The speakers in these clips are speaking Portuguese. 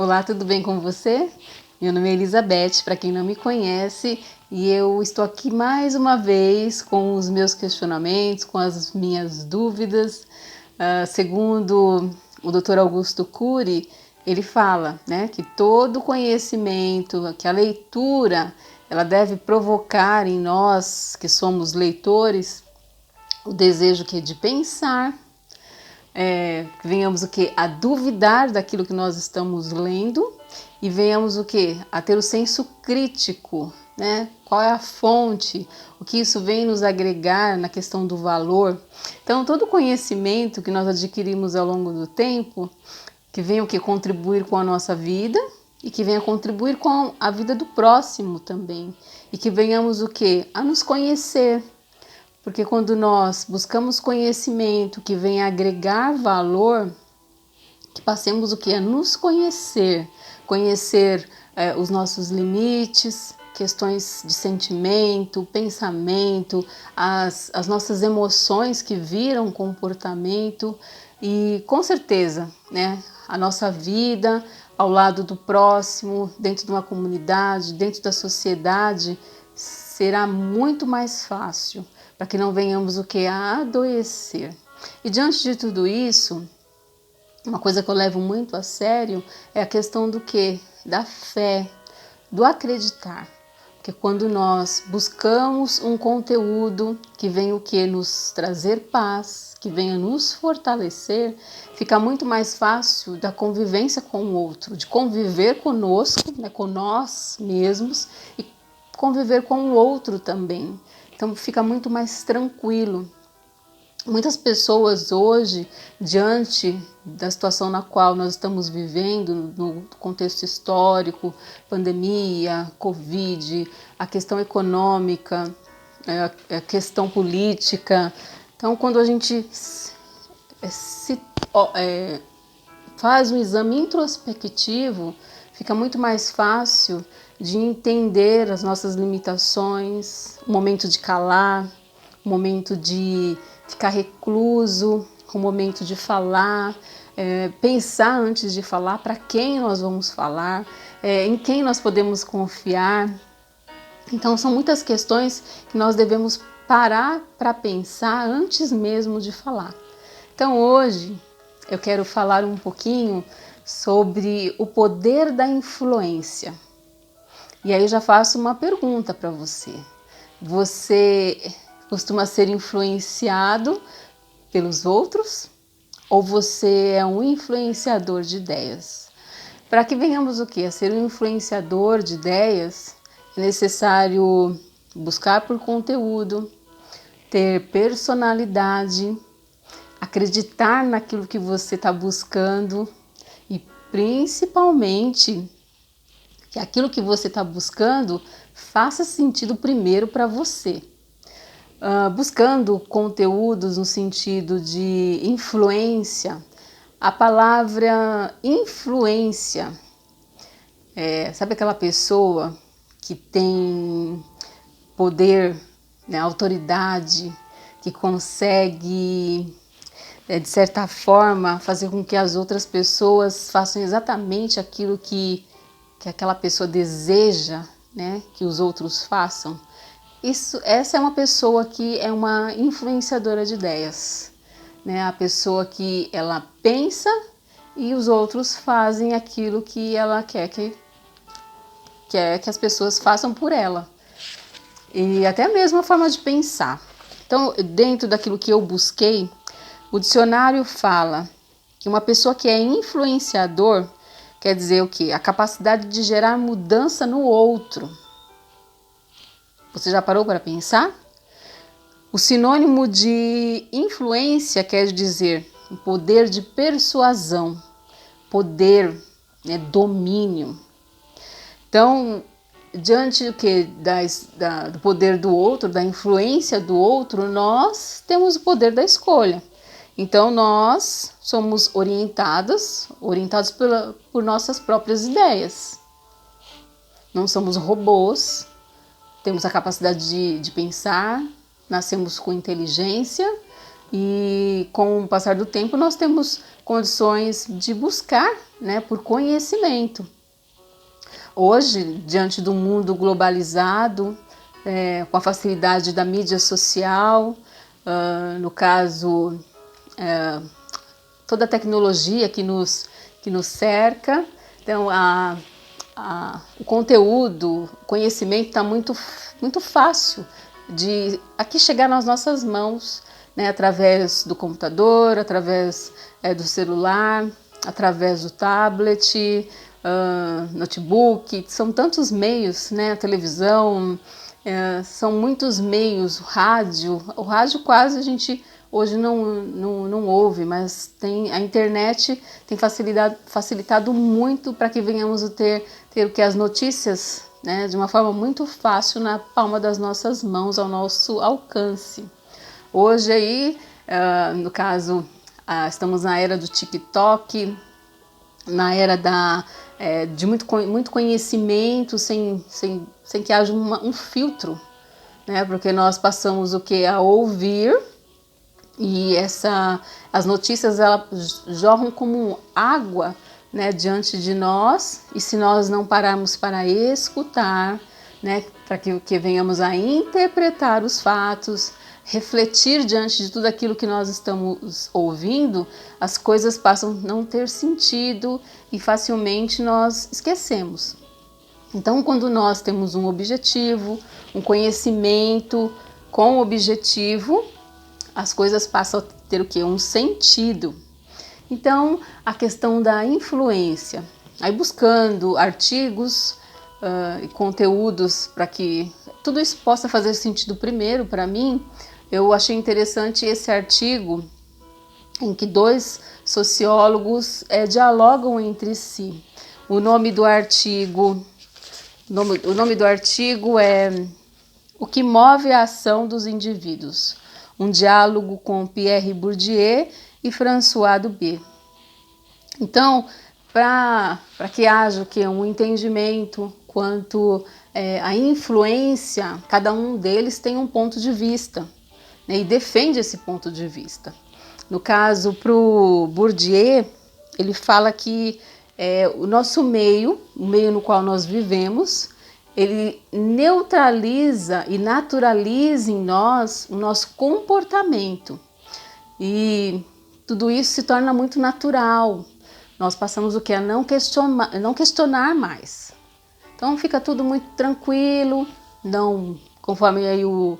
Olá, tudo bem com você? Meu nome é Elizabeth, para quem não me conhece, e eu estou aqui mais uma vez com os meus questionamentos, com as minhas dúvidas. Segundo o Dr. Augusto Cury, ele fala, que todo conhecimento, que a leitura, ela deve provocar em nós, que somos leitores, o desejo de pensar, venhamos a duvidar daquilo que nós estamos lendo e venhamos a ter o senso crítico, Qual é a fonte, o que isso vem nos agregar na questão do valor. Então, todo conhecimento que nós adquirimos ao longo do tempo, que venha contribuir com a nossa vida e que venha contribuir com a vida do próximo também, e que venhamos a nos conhecer. Porque quando nós buscamos conhecimento que venha agregar valor, que passemos a nos conhecer, os nossos limites, questões de sentimento, pensamento, as nossas emoções que viram comportamento e com certeza, a nossa vida ao lado do próximo, dentro de uma comunidade, dentro da sociedade, será muito mais fácil, para que não venhamos a adoecer. E diante de tudo isso, uma coisa que eu levo muito a sério é a questão da fé, do acreditar. Porque quando nós buscamos um conteúdo que venha nos trazer paz, que venha nos fortalecer, fica muito mais fácil da convivência com o outro, de conviver conosco, com nós mesmos e conviver com o outro também. Então fica muito mais tranquilo. Muitas pessoas hoje, diante da situação na qual nós estamos vivendo, no contexto histórico, pandemia, Covid, a questão econômica, a questão política. Então, quando a gente faz um exame introspectivo, fica muito mais fácil de entender as nossas limitações, o momento de calar, o momento de ficar recluso, o momento de falar, pensar antes de falar para quem nós vamos falar, em quem nós podemos confiar. Então são muitas questões que nós devemos parar para pensar antes mesmo de falar. Então hoje eu quero falar um pouquinho sobre o poder da influência. E aí eu já faço uma pergunta para você. Você costuma ser influenciado pelos outros ou você é um influenciador de ideias? Para que venhamos a ser um influenciador de ideias, é necessário buscar por conteúdo, ter personalidade, acreditar naquilo que você está buscando e principalmente que aquilo que você está buscando faça sentido primeiro para você. Buscando conteúdos no sentido de influência, a palavra influência, sabe aquela pessoa que tem poder, autoridade, que consegue, de certa forma, fazer com que as outras pessoas façam exatamente aquilo que aquela pessoa deseja, que os outros façam? Essa é uma pessoa que é uma influenciadora de ideias, a pessoa que ela pensa e os outros fazem aquilo que ela quer que as pessoas façam por ela. E até mesmo a forma de pensar. Então, dentro daquilo que eu busquei, o dicionário fala que uma pessoa que é influenciador quer dizer a capacidade de gerar mudança no outro. Você já parou para pensar? O sinônimo de influência quer dizer poder de persuasão, poder, domínio. Então, diante do poder do outro, da influência do outro, nós temos o poder da escolha. Então, nós somos orientados por nossas próprias ideias. Não somos robôs. Temos a capacidade de pensar, nascemos com inteligência, E com o passar do tempo nós temos condições de buscar, né, por conhecimento. Hoje, diante do mundo globalizado, com a facilidade da mídia social, no caso, toda a tecnologia que nos cerca, então o conteúdo, o conhecimento está muito fácil de aqui chegar nas nossas mãos, né, através do computador, através do celular, através do tablet, notebook, são tantos meios, né, a televisão, são muitos meios, o rádio quase a gente hoje não ouve, mas a internet tem facilitado muito para que venhamos a ter o que as notícias, né, de uma forma muito fácil na palma das nossas mãos, ao nosso alcance. Hoje aí, no caso, estamos na era do TikTok, na era de muito conhecimento, sem que haja um filtro, né? Porque nós passamos o que? A ouvir, e as notícias elas jorram como água, né, diante de nós, e se nós não pararmos para escutar, né, para que venhamos a interpretar os fatos, refletir diante de tudo aquilo que nós estamos ouvindo, as coisas passam a não ter sentido e facilmente nós esquecemos. Então, quando nós temos um objetivo, um conhecimento com objetivo, as coisas passam a ter o quê? Um sentido. Então, a questão da influência, aí buscando artigos e conteúdos para que tudo isso possa fazer sentido. Primeiro, para mim, eu achei interessante esse artigo em que 2 sociólogos dialogam entre si. O nome do artigo é O que move a ação dos indivíduos. Um diálogo com Pierre Bourdieu e François Dubé. Então, para que haja um entendimento quanto à influência, cada um deles tem um ponto de vista, né, e defende esse ponto de vista. No caso, para o Bourdieu, ele fala que o nosso meio, o meio no qual nós vivemos, ele neutraliza e naturaliza em nós o nosso comportamento. E tudo isso se torna muito natural. Nós passamos o que? A não questionar mais. Então fica tudo muito tranquilo, não, conforme aí o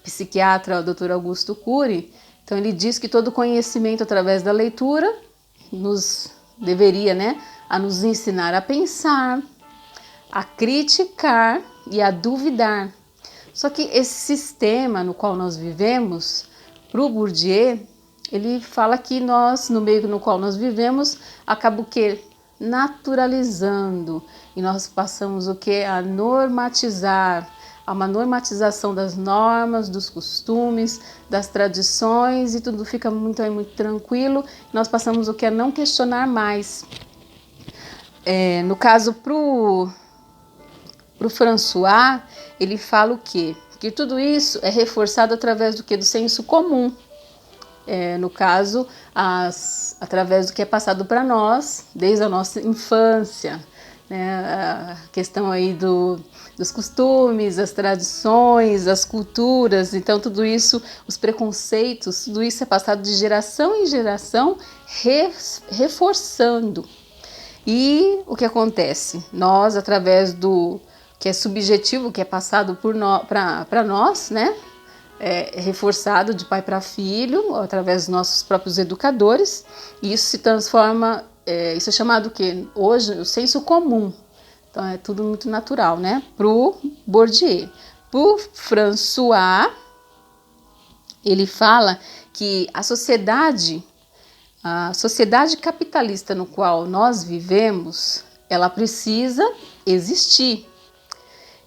psiquiatra, o Dr. Augusto Cury, então ele diz que todo conhecimento através da leitura deveria, né, a nos ensinar a pensar, a criticar e a duvidar. Só que esse sistema no qual nós vivemos, para o Bourdieu, ele fala que nós, no meio no qual nós vivemos, acaba o quê? Naturalizando. E nós passamos o quê? A normatizar. Há uma normatização das normas, dos costumes, das tradições, e tudo fica muito tranquilo. Nós passamos o quê? A não questionar mais. No caso, para o François, ele fala o quê? Que tudo isso é reforçado através do quê? Do senso comum. No caso, através do que é passado para nós desde a nossa infância, né? A questão aí dos costumes, as tradições, as culturas, então tudo isso, os preconceitos, tudo isso é passado de geração em geração, reforçando. E o que acontece? Nós, através do que é subjetivo, que é passado para nós, né? Reforçado de pai para filho, através dos nossos próprios educadores, e isso se transforma, isso é chamado o quê? Hoje, o senso comum. Então é tudo muito natural, né? Pro Bourdieu. Pro François, ele fala que a sociedade capitalista no qual nós vivemos, ela precisa existir.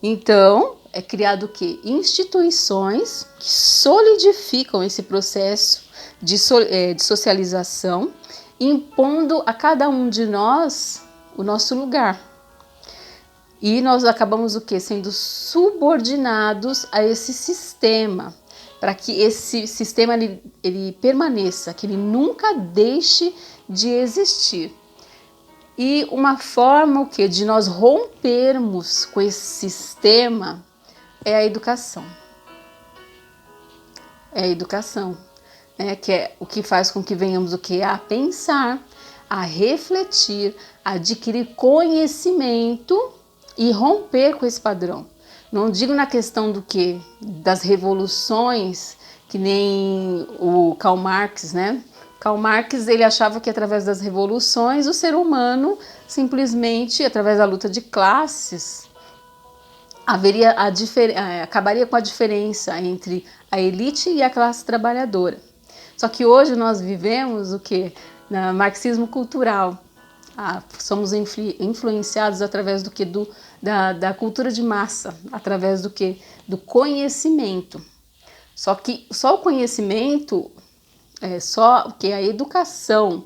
Então, é criado o quê? Instituições que solidificam esse processo de socialização, impondo a cada um de nós o nosso lugar. E nós acabamos o quê? Sendo subordinados a esse sistema. para que esse sistema ele permaneça, que ele nunca deixe de existir. E uma forma de nós rompermos com esse sistema é a educação. É a educação, né? Que é o que faz com que venhamos a pensar, a refletir, a adquirir conhecimento e romper com esse padrão. Não digo na questão das revoluções, que nem o Karl Marx, né? Karl Marx, ele achava que através das revoluções o ser humano simplesmente, através da luta de classes, acabaria com a diferença entre a elite e a classe trabalhadora. Só que hoje nós vivemos no marxismo cultural. Somos influenciados através da cultura de massa, através do conhecimento. Só que só o conhecimento, só que a educação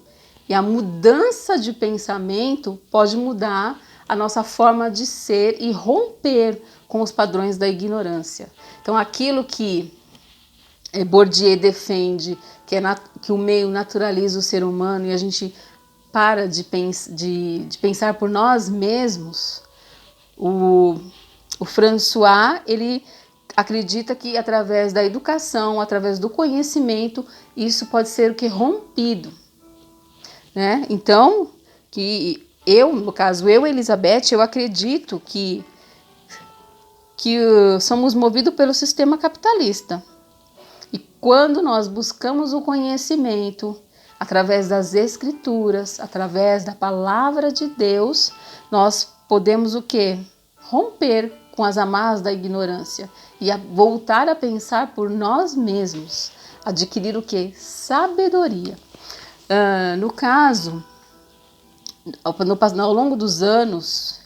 e a mudança de pensamento pode mudar a nossa forma de ser e romper com os padrões da ignorância. Então, aquilo que Bourdieu defende, que o meio naturaliza o ser humano e a gente para de pensar por nós mesmos, o François, ele acredita que através da educação, através do conhecimento, isso pode ser rompido, né? Então, no caso, Elizabeth, eu acredito que somos movidos pelo sistema capitalista. E quando nós buscamos o conhecimento, através das escrituras, através da palavra de Deus, nós podemos romper com as amarras da ignorância e voltar a pensar por nós mesmos, adquirir sabedoria. No caso, ao longo dos anos,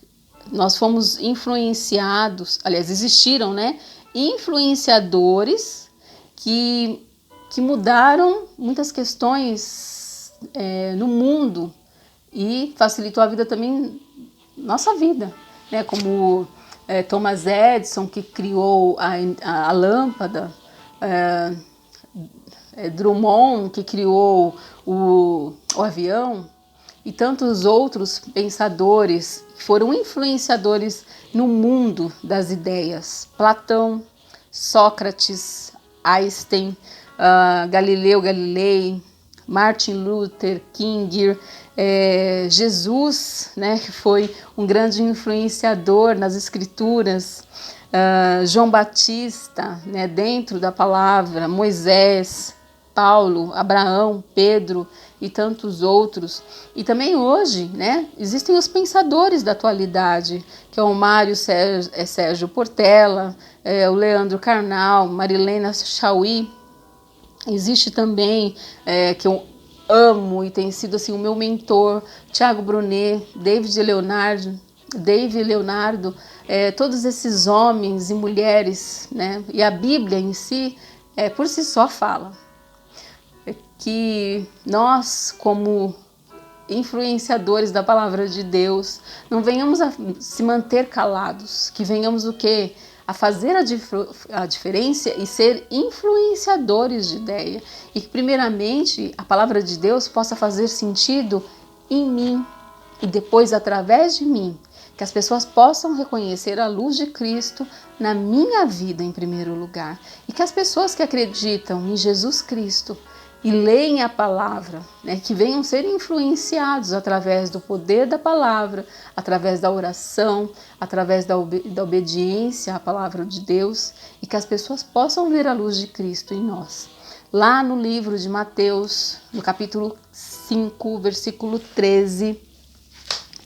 nós fomos influenciados, aliás, existiram, né, influenciadores que mudaram muitas questões no mundo e facilitou a vida também, nossa vida, né? Como Thomas Edison, que criou a lâmpada, Drummond, que criou o avião, e tantos outros pensadores que foram influenciadores no mundo das ideias. Platão, Sócrates, Einstein, Galileu Galilei, Martin Luther King, Jesus, né, que foi um grande influenciador nas escrituras, João Batista, né, dentro da palavra, Moisés, Paulo, Abraão, Pedro e tantos outros. E também hoje, né, existem os pensadores da atualidade, que é o Mário Sérgio Portela, o Leandro Carnal, Marilena Chauí. Existe também, que eu amo e tem sido assim, o meu mentor, Tiago Brunet, David Leonardo, todos esses homens e mulheres, né, e a Bíblia em si, por si só fala que nós, como influenciadores da palavra de Deus, não venhamos a se manter calados, que venhamos a fazer a diferença e ser influenciadores de ideia. E que primeiramente a palavra de Deus possa fazer sentido em mim e depois através de mim, que as pessoas possam reconhecer a luz de Cristo na minha vida em primeiro lugar. E que as pessoas que acreditam em Jesus Cristo e leem a palavra, né, que venham ser influenciados através do poder da palavra, através da oração, através da obediência à palavra de Deus, e que as pessoas possam ver a luz de Cristo em nós. Lá no livro de Mateus, no capítulo 5, versículo 13,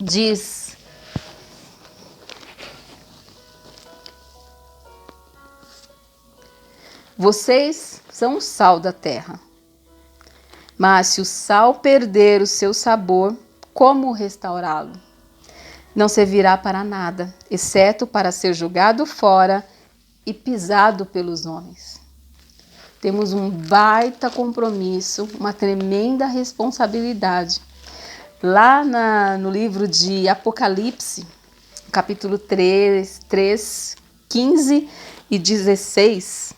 diz: vocês são o sal da terra. Mas se o sal perder o seu sabor, como restaurá-lo? Não servirá para nada, exceto para ser jogado fora e pisado pelos homens. Temos um baita compromisso, uma tremenda responsabilidade. Lá no livro de Apocalipse, capítulo 3, 15 e 16,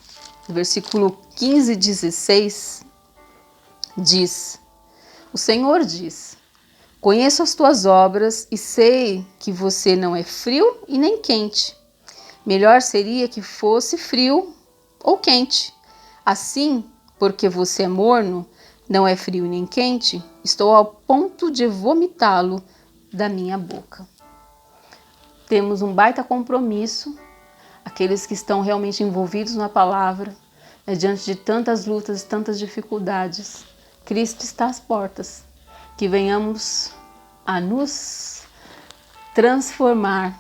versículo 15 e 16, diz: o Senhor diz: conheço as tuas obras e sei que você não é frio e nem quente. Melhor seria que fosse frio ou quente. Assim, porque você é morno, não é frio nem quente, estou ao ponto de vomitá-lo da minha boca. Temos um baita compromisso, aqueles que estão realmente envolvidos na palavra, diante de tantas lutas, tantas dificuldades. Cristo está às portas, que venhamos a nos transformar,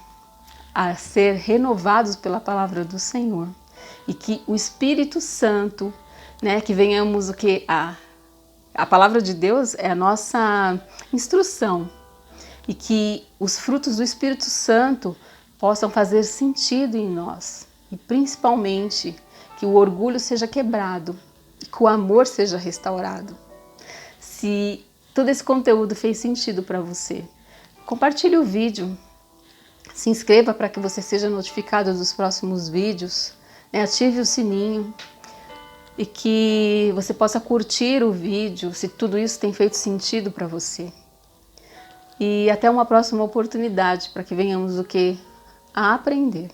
a ser renovados pela palavra do Senhor, e que o Espírito Santo, que venhamos a palavra de Deus é a nossa instrução, e que os frutos do Espírito Santo possam fazer sentido em nós, e principalmente que o orgulho seja quebrado, e que o amor seja restaurado. Se todo esse conteúdo fez sentido para você, compartilhe o vídeo, se inscreva para que você seja notificado dos próximos vídeos, ative o sininho e que você possa curtir o vídeo se tudo isso tem feito sentido para você. E até uma próxima oportunidade para que venhamos a aprender.